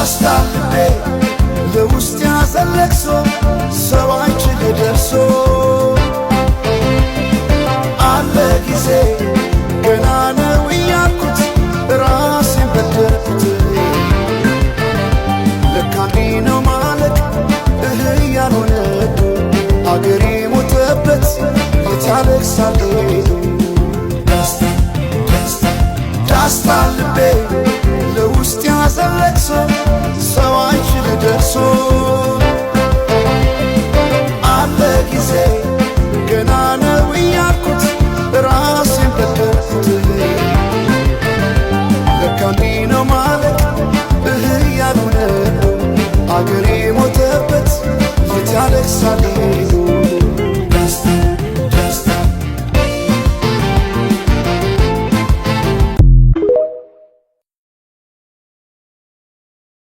ዳስታልቤ ለውስጥ ያዘለቅሶ ሰው አይችል ደርሶ አለ ጊዜ ገና ነው እያልኩት ራሴን በደልኩት ለካ እንዲህ ነው ማለት ያልሆነ አገሬ ሞተበት የታለቅሳል ዳስታልቤ ለውስጥ ያዘለቅሶ ሰው አይችል ደርሶ